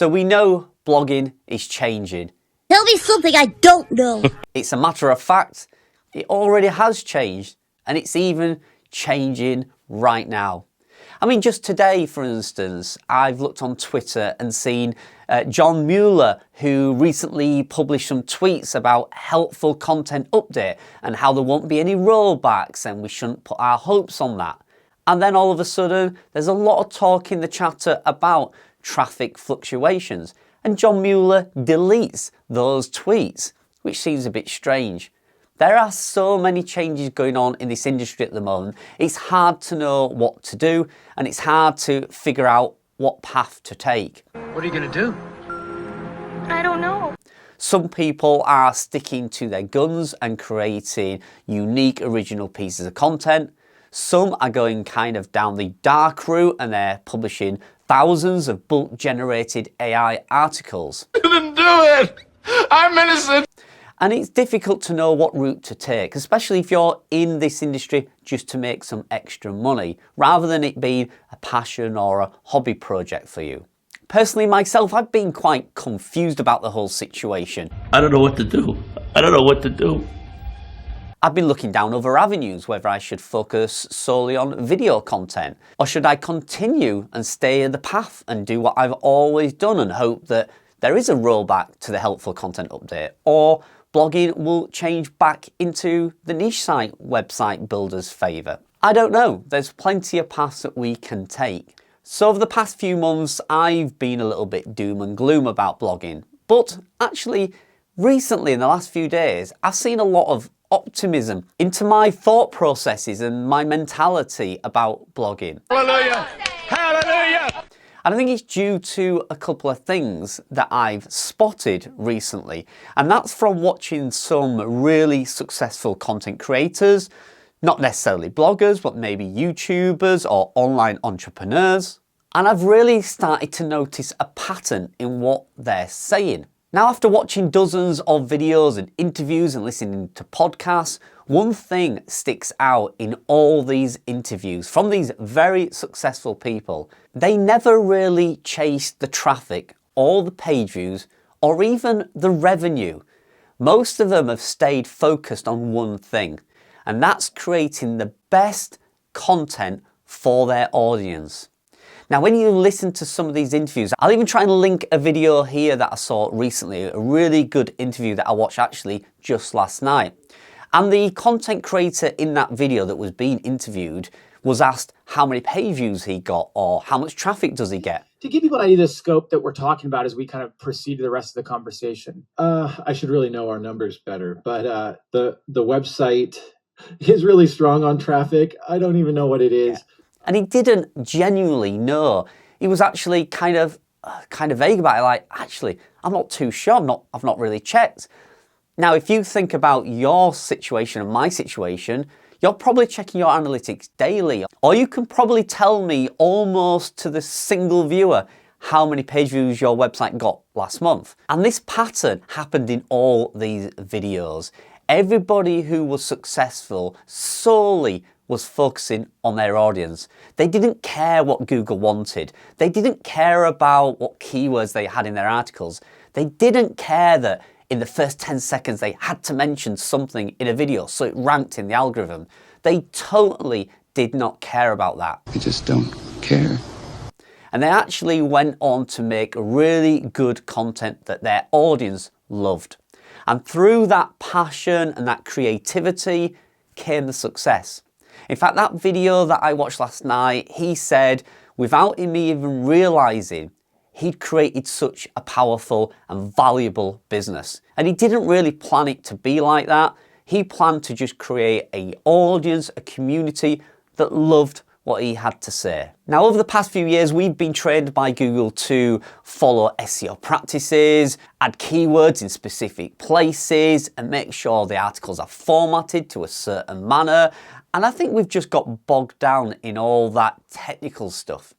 So we know blogging is changing. Tell me something I don't know. It's a matter of fact, it already has changed, and it's even changing right now. I mean, just today, for instance, I've looked on Twitter and seen John Mueller, who recently published some tweets about helpful content update and how there won't be any rollbacks and we shouldn't put our hopes on that. And then all of a sudden, there's a lot of talk in the chatter about traffic fluctuations. And John Mueller deletes those tweets, which seems a bit strange. There are so many changes going on in this industry at the moment. It's hard to know what to do, and it's hard to figure out what path to take. What are you going to do? I don't know. Some people are sticking to their guns and creating unique original pieces of content. Some are going kind of down the dark route and they're publishing thousands of bulk generated AI articles. You didn't do it! I'm innocent! And it's difficult to know what route to take, especially if you're in this industry just to make some extra money, rather than it being a passion or a hobby project for you. Personally, myself, I've been quite confused about the whole situation. I don't know what to do. I don't know what to do. I've been looking down other avenues, whether I should focus solely on video content, or should I continue and stay in the path and do what I've always done and hope that there is a rollback to the helpful content update, or blogging will change back into the niche site website builders' favour. I don't know. There's plenty of paths that we can take. So over the past few months, I've been a little bit doom and gloom about blogging. But actually, recently in the last few days, I've seen a lot of optimism into my thought processes and my mentality about blogging. Hallelujah! Hallelujah! And I think it's due to a couple of things that I've spotted recently. And that's from watching some really successful content creators, not necessarily bloggers, but maybe YouTubers or online entrepreneurs. And I've really started to notice a pattern in what they're saying. Now, after watching dozens of videos and interviews and listening to podcasts, one thing sticks out in all these interviews from these very successful people. They never really chased the traffic or the page views or even the revenue. Most of them have stayed focused on one thing, and that's creating the best content for their audience. Now, when you listen to some of these interviews, I'll even try and link a video here that I saw recently, a really good interview that I watched actually just last night. And the content creator in that video that was being interviewed was asked how many page views he got or how much traffic does he get. To give people an idea of the scope that we're talking about as we kind of proceed to the rest of the conversation, I should really know our numbers better, but the website is really strong on traffic. I don't even know what it is. Yeah. And he didn't genuinely know. He was actually kind of vague about it, like, actually, I'm not too sure, I've not really checked. Now, if you think about your situation and my situation, you're probably checking your analytics daily, or you can probably tell me almost to the single viewer how many page views your website got last month. And this pattern happened in all these videos. Everybody who was successful solely was focusing on their audience. They didn't care what Google wanted. They didn't care about what keywords they had in their articles. They didn't care that in the first 10 seconds they had to mention something in a video so it ranked in the algorithm. They totally did not care about that. They just don't care. And they actually went on to make really good content that their audience loved. And through that passion and that creativity came the success. In fact, that video that I watched last night, he said, without him even realizing, he'd created such a powerful and valuable business. And he didn't really plan it to be like that. He planned to just create an audience, a community that loved what he had to say. Now, over the past few years, we've been trained by Google to follow SEO practices, add keywords in specific places, and make sure the articles are formatted to a certain manner. And I think we've just got bogged down in all that technical stuff.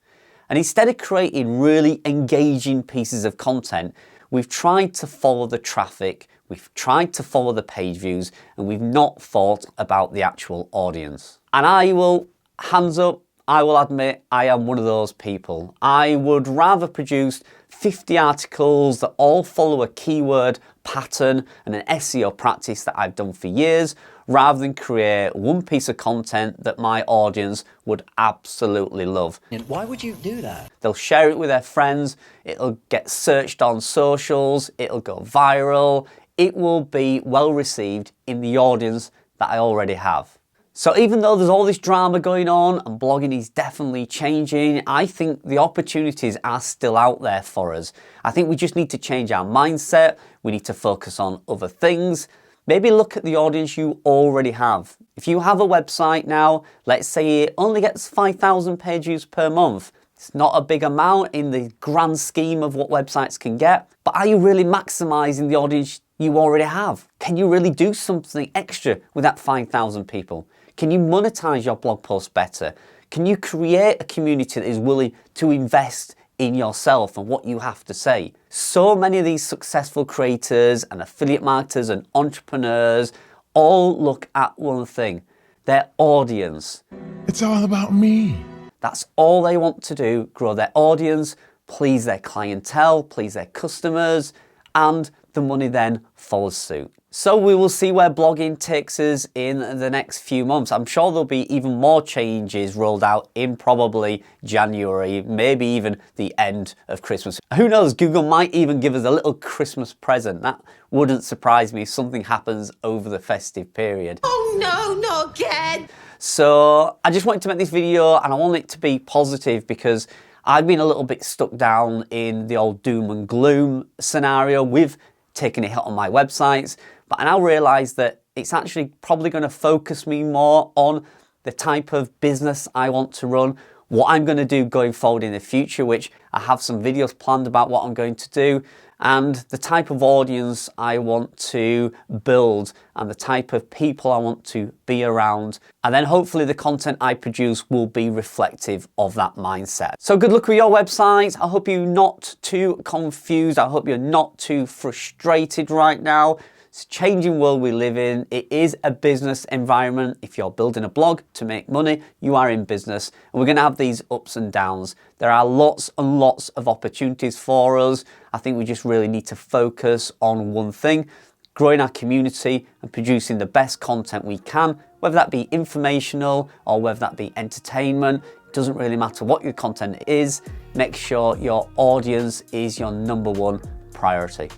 And instead of creating really engaging pieces of content, we've tried to follow the traffic, we've tried to follow the page views, and we've not thought about the actual audience. And I will, hands up, I will admit I am one of those people. I would rather produce 50 articles that all follow a keyword pattern and an SEO practice that I've done for years, rather than create one piece of content that my audience would absolutely love. And why would you do that? They'll share it with their friends, it'll get searched on socials, it'll go viral, it will be well received in the audience that I already have. So even though there's all this drama going on and blogging is definitely changing, I think the opportunities are still out there for us. I think we just need to change our mindset, we need to focus on other things. Maybe look at the audience you already have. If you have a website now, let's say it only gets 5,000 page views per month. It's not a big amount in the grand scheme of what websites can get, but are you really maximizing the audience you already have? Can you really do something extra with that 5,000 people? Can you monetize your blog post better? Can you create a community that is willing to invest in yourself and what you have to say? So many of these successful creators and affiliate marketers and entrepreneurs all look at one thing, their audience. It's all about me. That's all they want to do, grow their audience, please their clientele, please their customers, and the money then follows suit. So we will see where blogging takes us in the next few months. I'm sure there'll be even more changes rolled out in probably January, maybe even the end of Christmas. Who knows, Google might even give us a little Christmas present. That wouldn't surprise me if something happens over the festive period. Oh no, not again! So I just wanted to make this video and I want it to be positive because I've been a little bit stuck down in the old doom and gloom scenario with taking a hit on my websites. But I now realise that it's actually probably going to focus me more on the type of business I want to run, what I'm going to do going forward in the future, which I have some videos planned about what I'm going to do, and the type of audience I want to build and the type of people I want to be around. And then hopefully the content I produce will be reflective of that mindset. So good luck with your website. I hope you're not too confused. I hope you're not too frustrated right now. It's a changing world we live in. It is a business environment. If you're building a blog to make money, you are in business. And we're going to have these ups and downs. There are lots and lots of opportunities for us. I think we just really need to focus on one thing, growing our community and producing the best content we can, whether that be informational or whether that be entertainment. It doesn't really matter what your content is. Make sure your audience is your #1 priority.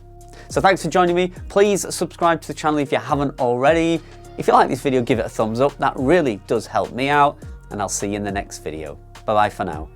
So thanks for joining me. Please subscribe to the channel if you haven't already. If you like this video, give it a thumbs up. That really does help me out. And I'll see you in the next video. Bye bye for now.